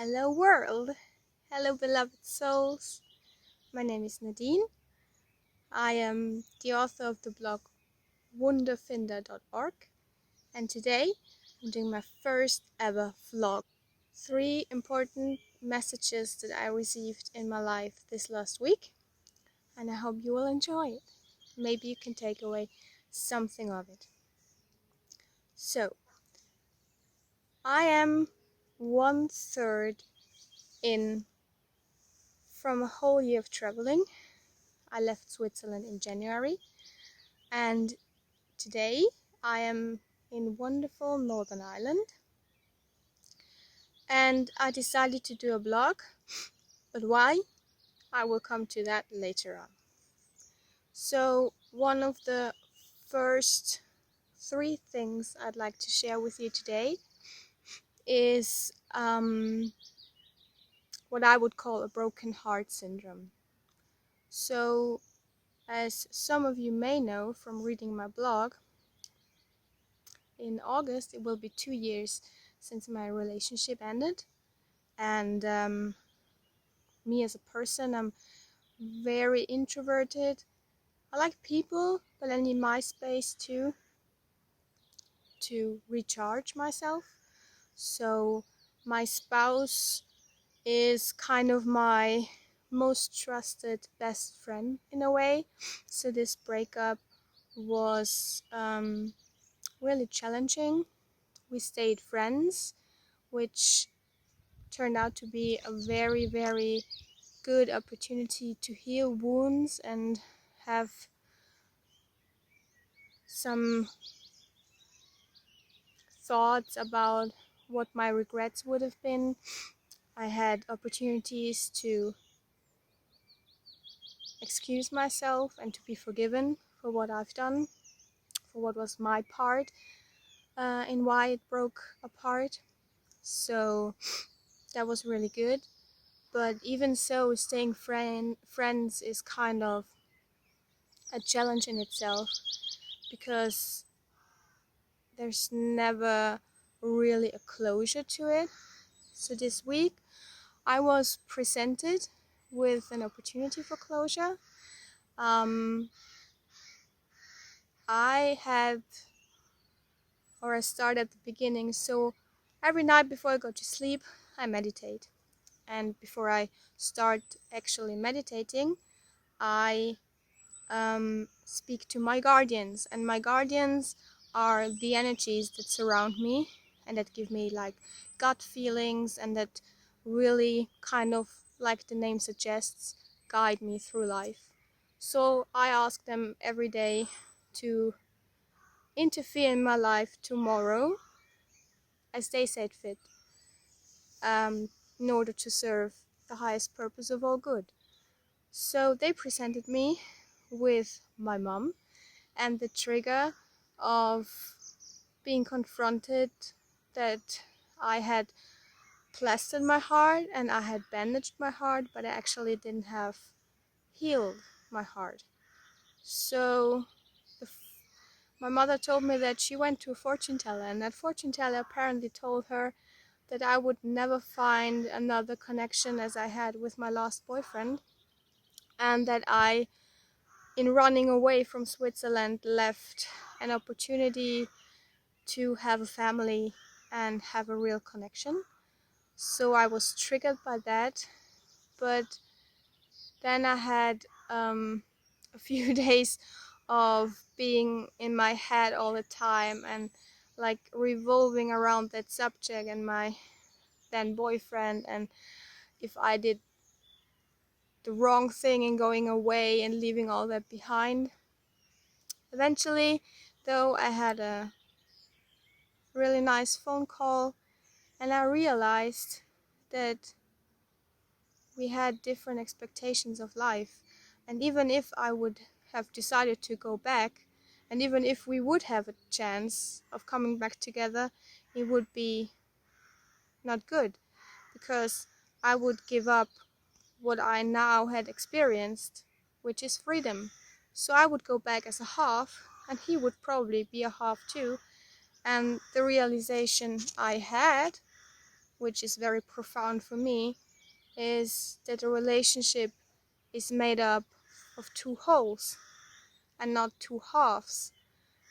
Hello world! Hello beloved souls! My name is Nadine. I am the author of the blog wunderfinder.org, and today I'm doing my first ever vlog. 3 important messages that I received in my life this last week, and I hope you will enjoy it. Maybe you can take away something of it. So, I am 1/3 in from a whole year of traveling. I left Switzerland in January, and today I am in wonderful Northern Ireland, and I decided to do a blog, but why? I will come to that later on. So one of the first 3 things I'd like to share with you today is what I would call a broken heart syndrome. So, as some of you may know from reading my blog, in August it will be 2 years since my relationship ended, and me as a person, I'm very introverted. I like people, but I need my space too to recharge myself. So my spouse is kind of my most trusted best friend in a way. So this breakup was really challenging. We stayed friends, which turned out to be a very, very good opportunity to heal wounds and have some thoughts about what my regrets would have been. I had opportunities to excuse myself and to be forgiven for what I've done, for what was my part in why it broke apart. So that was really good. But even so, staying friends is kind of a challenge in itself, because there's never really a closure to it. So this week I was presented with an opportunity for closure. I start at the beginning. So every night before I go to sleep, I meditate. And before I start actually meditating, I speak to my guardians. And my guardians are the energies that surround me and that give me like gut feelings, and that really kind of, like the name suggests, guide me through life. So I ask them every day to interfere in my life tomorrow as they said fit, in order to serve the highest purpose of all good. So they presented me with my mom and the trigger of being confronted that I had plastered my heart and I had bandaged my heart, but I actually didn't have healed my heart. So my mother told me that she went to a fortune teller, and that fortune teller apparently told her that I would never find another connection as I had with my last boyfriend, and that I, in running away from Switzerland, left an opportunity to have a family and have a real connection. So I was triggered by that, but then I had a few days of being in my head all the time and like revolving around that subject and my then boyfriend, and if I did the wrong thing in going away and leaving all that behind. Eventually, though, I had a really nice phone call, and I realized that we had different expectations of life. And even if I would have decided to go back, and even if we would have a chance of coming back together, it would be not good, because I would give up what I now had experienced, which is freedom. So I would go back as a half, and he would probably be a half too. And the realization I had which is very profound for me, is that a relationship is made up of two wholes and not two halves.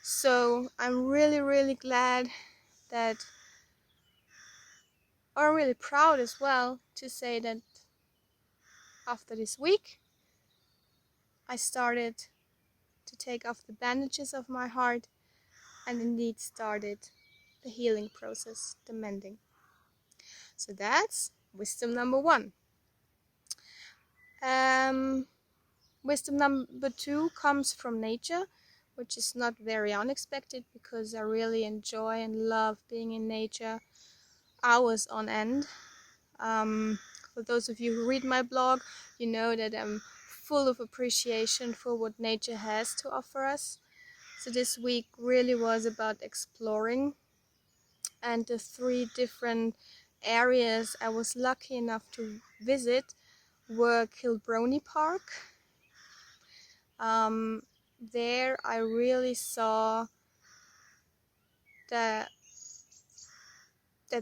So I'm really, really glad that, or really proud as well, to say that after this week, I started to take off the bandages of my heart and indeed started the healing process, the mending. So that's wisdom number 1. Wisdom number 2 comes from nature, which is not very unexpected because I really enjoy and love being in nature hours on end. For those of you who read my blog, you know that I'm full of appreciation for what nature has to offer us. So this week really was about exploring, and the 3 different areas I was lucky enough to visit were Kilbrony Park. There I really saw that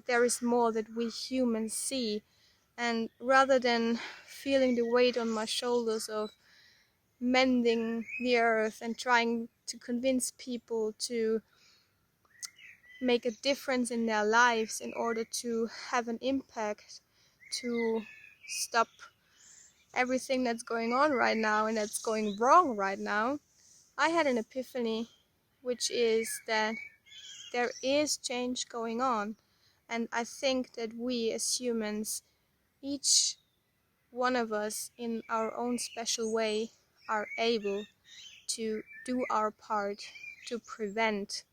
there is more that we humans see, and rather than feeling the weight on my shoulders of mending the earth and trying to convince people to make a difference in their lives in order to have an impact, to stop everything that's going on right now and that's going wrong right now, I had an epiphany, which is that there is change going on. And I think that we as humans, each one of us in our own special way, are able to do our part to prevent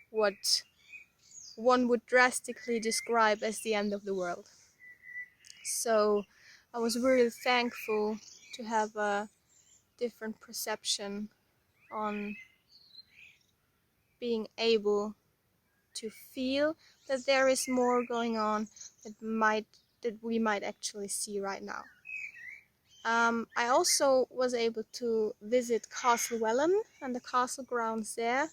what one would drastically describe as the end of the world. So I was really thankful to have a different perception on being able to feel that there is more going on that we might actually see right now. I also was able to visit Castle Welland and the castle grounds there.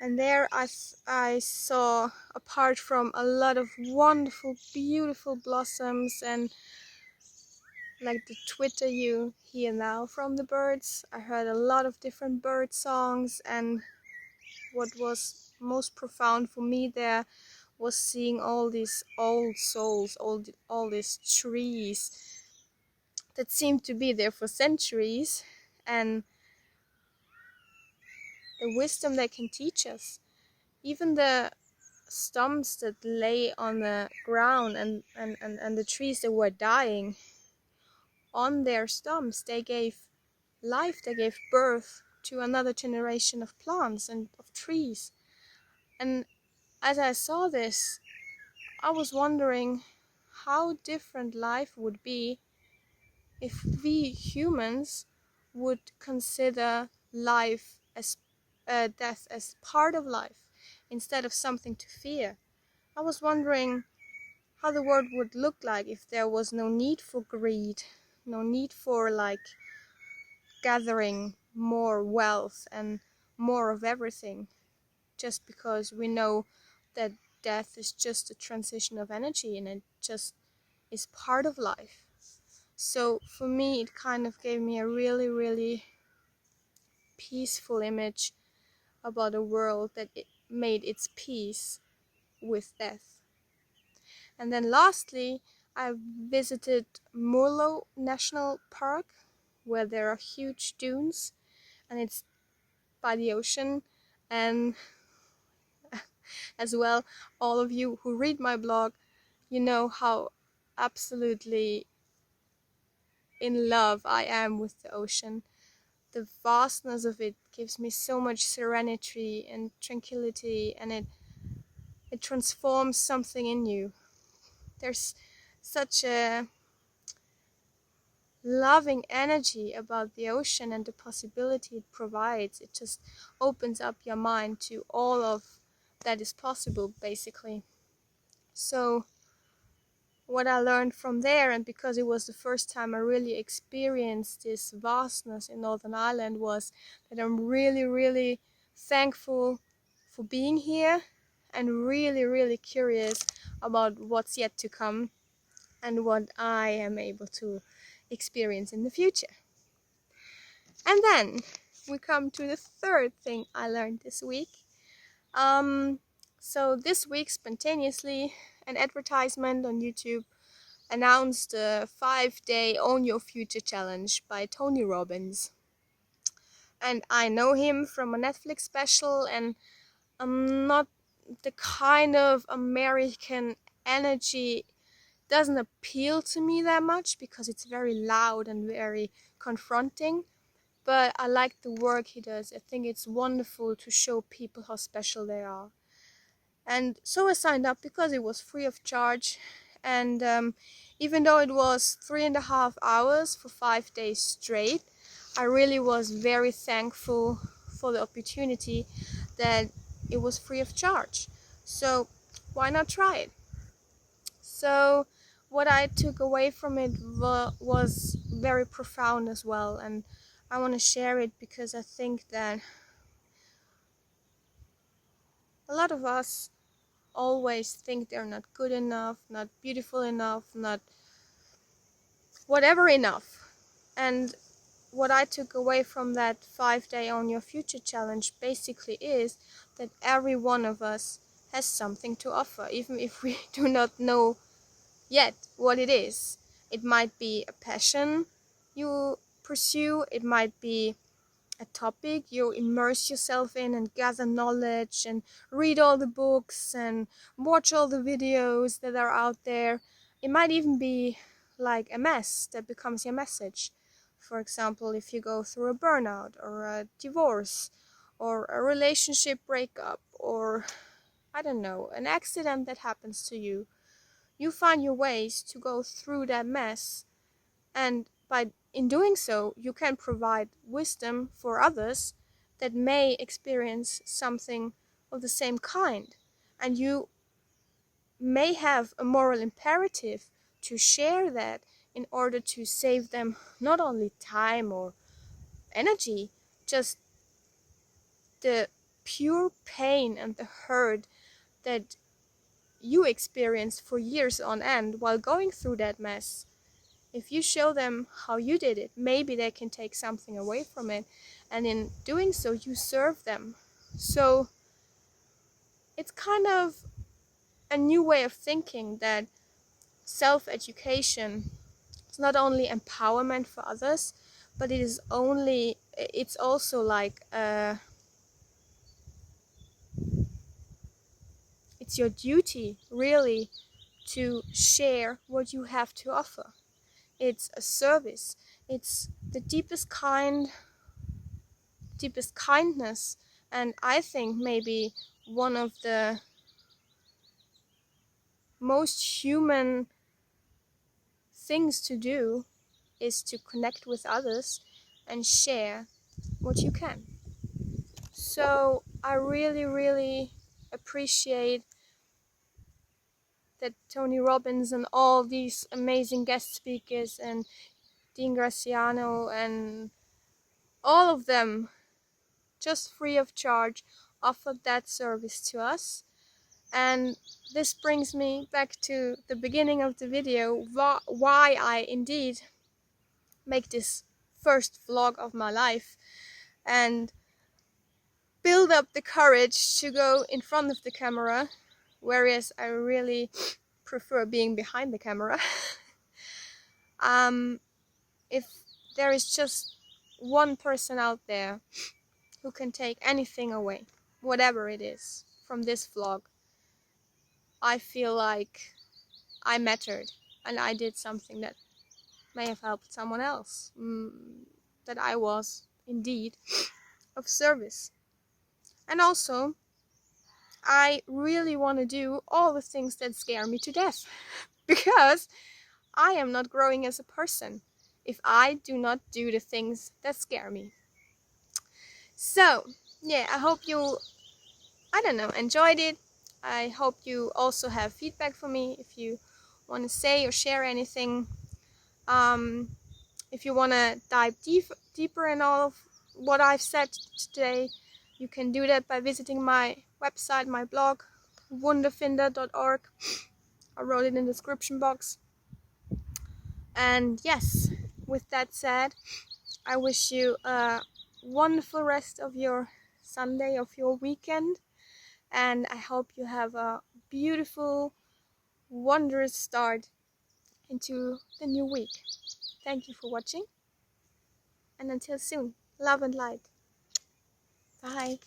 And there I saw, apart from a lot of wonderful, beautiful blossoms and like the twitter you hear now from the birds, I heard a lot of different bird songs. And what was most profound for me there was seeing all these old souls, all these trees that seemed to be there for centuries, and the wisdom they can teach us. Even the stumps that lay on the ground and the trees that were dying, on their stumps they gave life, they gave birth to another generation of plants and of trees. And as I saw this, I was wondering how different life would be if we humans would consider life as death as part of life instead of something to fear. I was wondering how the world would look like if there was no need for greed, no need for gathering more wealth and more of everything, just because we know that death is just a transition of energy and it just is part of life. So for me, it kind of gave me a really, really peaceful image about a world that it made its peace with death. And then lastly, I visited Murlo National Park, where there are huge dunes and it's by the ocean. And as well, all of you who read my blog, you know how absolutely in love I am with the ocean. The vastness of it gives me so much serenity and tranquility, and it transforms something in you. There's such a loving energy about the ocean and the possibility it provides. It just opens up your mind to all of that is possible, basically. So what I learned from there, and because it was the first time I really experienced this vastness in Northern Ireland, was that I'm really, really thankful for being here and really, really curious about what's yet to come and what I am able to experience in the future. And then we come to the third thing I learned this week. So this week, spontaneously, an advertisement on YouTube announced a 5-day Own Your Future challenge by Tony Robbins. And I know him from a Netflix special, and I'm not the kind of American energy doesn't appeal to me that much because it's very loud and very confronting. But I like the work he does. I think it's wonderful to show people how special they are. And so I signed up because it was free of charge. And even though it was 3.5 hours for 5 days straight, I really was very thankful for the opportunity that it was free of charge. So why not try it? So what I took away from it was very profound as well, and I want to share it because I think that a lot of us always think they're not good enough, not beautiful enough, not whatever enough. And what I took away from that 5-day Own Your Future challenge basically is that every one of us has something to offer, even if we do not know yet what it is. It might be a passion you pursue, it might be a topic you immerse yourself in and gather knowledge and read all the books and watch all the videos that are out there. It might even be like a mess that becomes your message. For example, if you go through a burnout or a divorce or a relationship breakup or, I don't know, an accident that happens to you, you find your ways to go through that mess, and in doing so you can provide wisdom for others that may experience something of the same kind, and you may have a moral imperative to share that in order to save them not only time or energy, just the pure pain and the hurt that you experienced for years on end while going through that mess. If you show them how you did it, maybe they can take something away from it, and in doing so you serve them. So it's kind of a new way of thinking that self-education is not only empowerment for others, but it's also like it's your duty really to share what you have to offer. It's a service. It's the deepest kindness, and I think maybe one of the most human things to do is to connect with others and share what you can. So I really, really appreciate that Tony Robbins and all these amazing guest speakers and Dean Graciano and all of them, just free of charge, offered that service to us. And this brings me back to the beginning of the video, why I indeed make this first vlog of my life and build up the courage to go in front of the camera, whereas I really prefer being behind the camera. If there is just one person out there who can take anything away, whatever it is, from this vlog, I feel like I mattered and I did something that may have helped someone else, that I was indeed of service. And also, I really want to do all the things that scare me to death because I am not growing as a person if I do not do the things that scare me. So yeah, I hope you, enjoyed it. I hope you also have feedback for me if you want to say or share anything. If you want to dive deeper in all of what I've said today, you can do that by visiting my website, my blog, wunderfinder.org. I wrote it in the description box. And yes, with that said, I wish you a wonderful rest of your Sunday, of your weekend, and I hope you have a beautiful, wondrous start into the new week. Thank you for watching, and until soon, love and light. Bye.